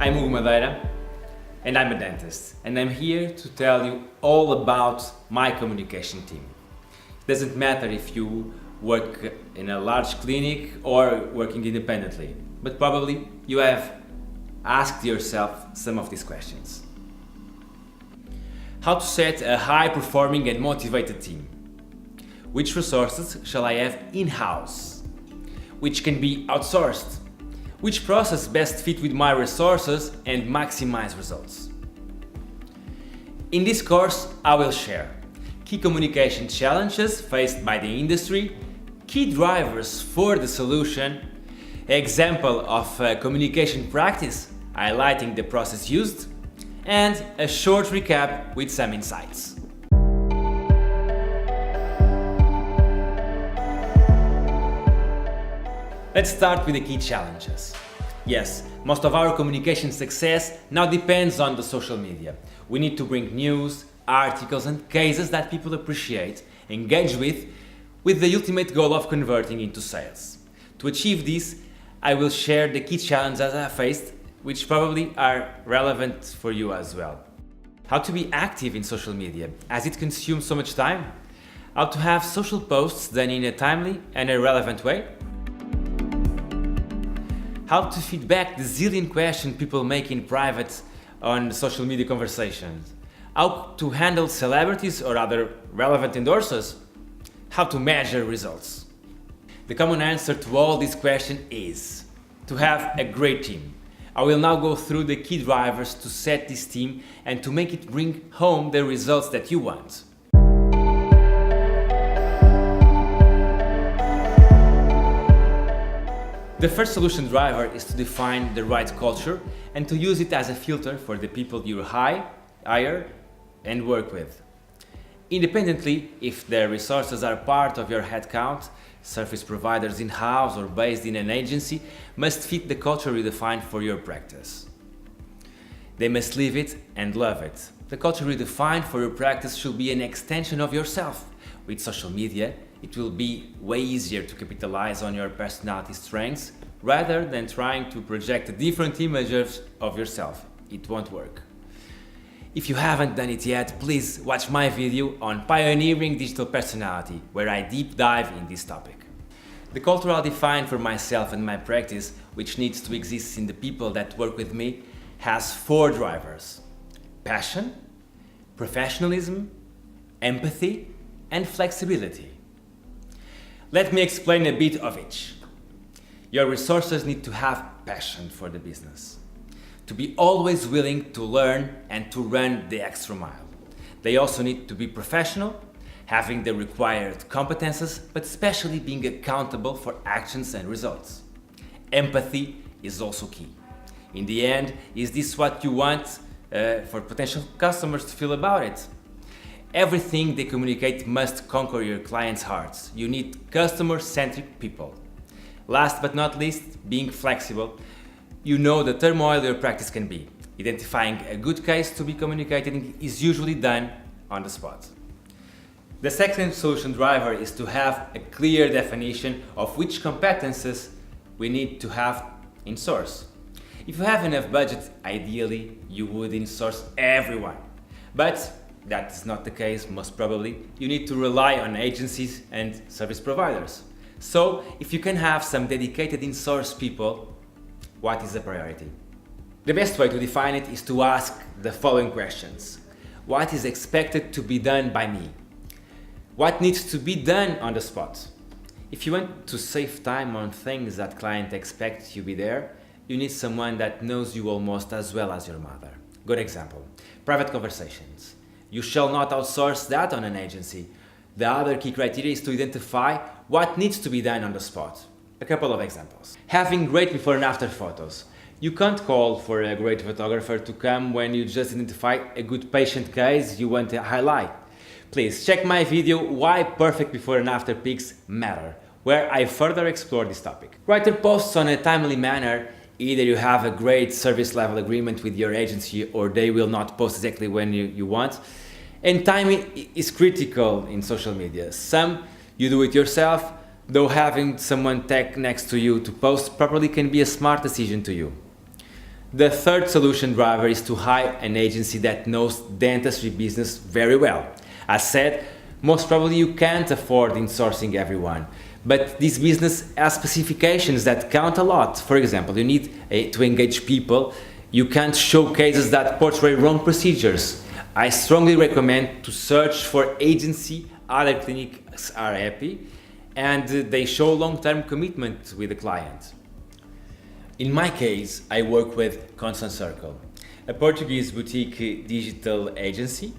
I'm Hugo Madeira and I'm a dentist, and I'm here to tell you all about my communication team. It doesn't matter if you work in a large clinic or working independently, but probably you have asked yourself some of these questions. How to set a high-performing and motivated team? Which resources shall I have in-house? Which can be outsourced? Which process best fit with my resources and maximize results? In this course, I will share key communication challenges faced by the industry, key drivers for the solution, example of a communication practice highlighting the process used, and a short recap with some insights. Let's start with the key challenges. Yes, most of our communication success now depends on the social media. We need to bring news, articles and cases that people appreciate, engage with the ultimate goal of converting into sales. To achieve this, I will share the key challenges I faced, which probably are relevant for you as well. How to be active in social media, as it consumes so much time. How to have social posts done in a timely and a relevant way. How to feedback the zillion questions people make in private on social media conversations. How to handle celebrities or other relevant endorsers. How to measure results. The common answer to all these questions is to have a great team. I will now go through the key drivers to set this team and to make it bring home the results that you want. The first solution driver is to define the right culture and to use it as a filter for the people you hire and work with. Independently, if the resources are part of your headcount, service providers in-house or based in an agency must fit the culture you define for your practice. They must live it and love it. The culture you define for your practice should be an extension of yourself. With social media, it will be way easier to capitalize on your personality strengths rather than trying to project a different image of yourself. It won't work. If you haven't done it yet, please watch my video on Pioneering Digital Personality, where I deep dive in this topic. The culture I'll define for myself and my practice, which needs to exist in the people that work with me, has 4 drivers: passion, professionalism, empathy, and flexibility. Let me explain a bit of each. Your resources need to have passion for the business, to be always willing to learn and to run the extra mile. They also need to be professional, having the required competences, but especially being accountable for actions and results. Empathy is also key. In the end, is this what you want for potential customers to feel about it? Everything they communicate must conquer your clients' hearts. You need customer-centric people. Last but not least, being flexible. You know the turmoil your practice can be. Identifying a good case to be communicated is usually done on the spot. The second solution driver is to have a clear definition of which competences we need to have in source. If you have enough budget, ideally you would in-source everyone. But that is not the case, most probably. You need to rely on agencies and service providers. So, if you can have some dedicated in-source people, what is the priority? The best way to define it is to ask the following questions. What is expected to be done by me? What needs to be done on the spot? If you want to save time on things that client expects you be there, you need someone that knows you almost as well as your mother. Good example, private conversations. You shall not outsource that on an agency. The other key criteria is to identify what needs to be done on the spot. A couple of examples. Having great before and after photos. You can't call for a great photographer to come when you just identify a good patient case you want to highlight. Please check my video Why Perfect Before and After Pics Matter, where I further explore this topic. Write your posts on a timely manner. Either you have a great service level agreement with your agency or they will not post exactly when you want. And timing is critical in social media. Some you do it yourself, though having someone tech next to you to post properly can be a smart decision to you. The third solution driver is to hire an agency that knows dentistry business very well. As said, most probably you can't afford insourcing everyone, but this business has specifications that count a lot. For example, you need to engage people. You can't show cases that portray wrong procedures. I strongly recommend to search for agency. Other clinics are happy and they show long-term commitment with the client. In my case, I work with Constant Circle, a Portuguese boutique digital agency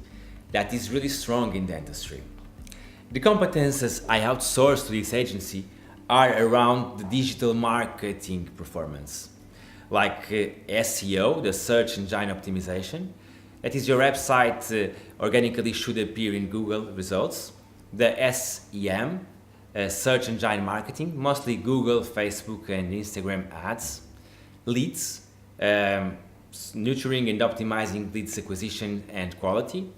that is really strong in dentistry. The competences I outsource to this agency are around the digital marketing performance, like SEO, the search engine optimization. That is, your website organically should appear in Google results. The SEM, search engine marketing, mostly Google, Facebook and Instagram ads. Leads, nurturing and optimizing leads acquisition and quality.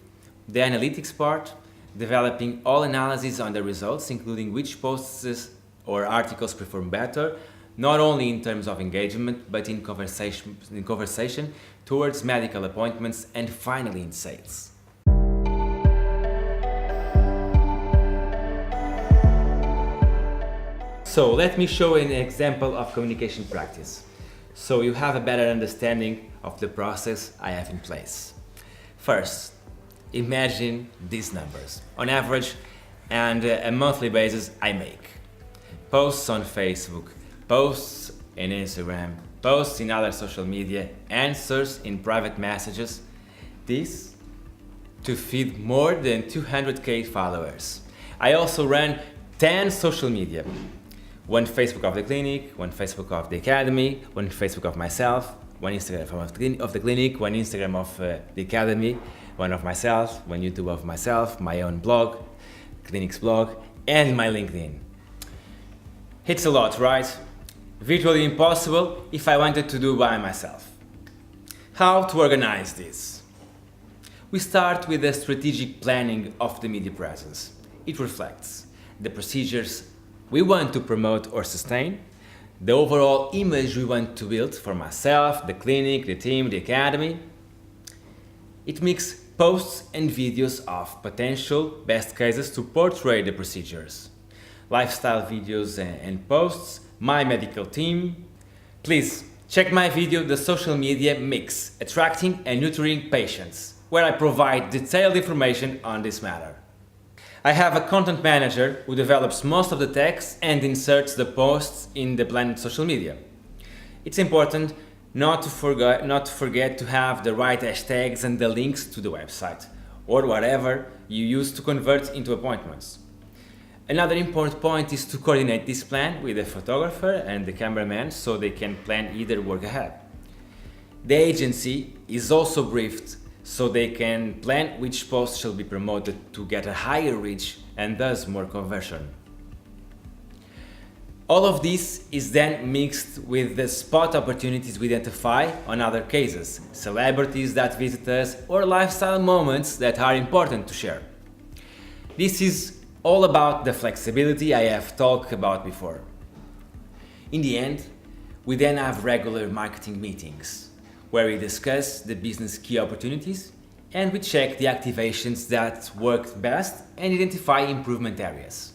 The analytics part, developing all analysis on the results, including which posts or articles perform better, not only in terms of engagement, but in conversation towards medical appointments and finally in sales. So let me show an example of communication practice, so you have a better understanding of the process I have in place. First, imagine these numbers. On average, and a monthly basis, I make posts on Facebook, posts in Instagram, posts in other social media, answers in private messages. This to feed more than 200k followers. I also run 10 social media. One Facebook of the clinic, one Facebook of the academy, one Facebook of myself, one Instagram of the clinic, one Instagram of the academy, one of myself, one YouTube of myself, my own blog, clinic's blog, and my LinkedIn. It's a lot, right? Virtually impossible if I wanted to do by myself. How to organize this? We start with the strategic planning of the media presence. It reflects the procedures we want to promote or sustain, the overall image we want to build for myself, the clinic, the team, the academy. It makes posts and videos of potential best cases to portray the procedures, lifestyle videos and posts, my medical team. Please check my video, The Social Media Mix, Attracting and Nurturing Patients, where I provide detailed information on this matter. I have a content manager who develops most of the text and inserts the posts in the planned social media. It's important not to forget to have the right hashtags and the links to the website, or whatever you use to convert into appointments. Another important point is to coordinate this plan with the photographer and the cameraman so they can plan either work ahead. The agency is also briefed so they can plan which posts shall be promoted to get a higher reach and thus more conversion. All of this is then mixed with the spot opportunities we identify on other cases, celebrities that visit us, or lifestyle moments that are important to share. This is all about the flexibility I have talked about before. In the end, we then have regular marketing meetings, where we discuss the business key opportunities and we check the activations that worked best and identify improvement areas.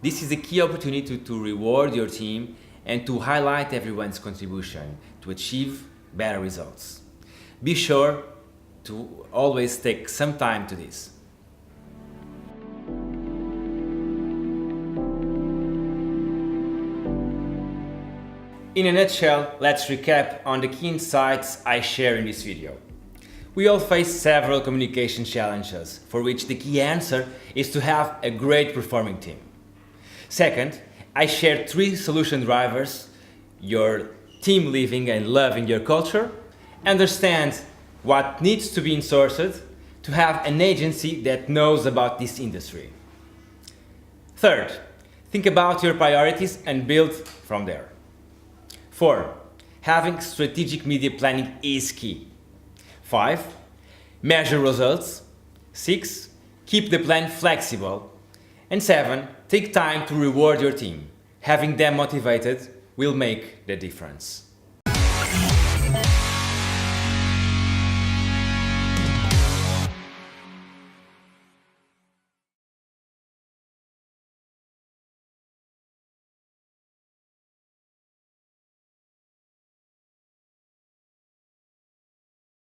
This is a key opportunity to reward your team and to highlight everyone's contribution to achieve better results. Be sure to always take some time to this. In a nutshell, let's recap on the key insights I share in this video. We all face several communication challenges, for which the key answer is to have a great performing team. Second, I share 3 solution drivers: your team living and loving your culture, understand what needs to be insourced, to have an agency that knows about this industry. Third, think about your priorities and build from there. 4. Having strategic media planning is key. 5. Measure results. 6. Keep the plan flexible. And 7. Take time to reward your team. Having them motivated will make the difference.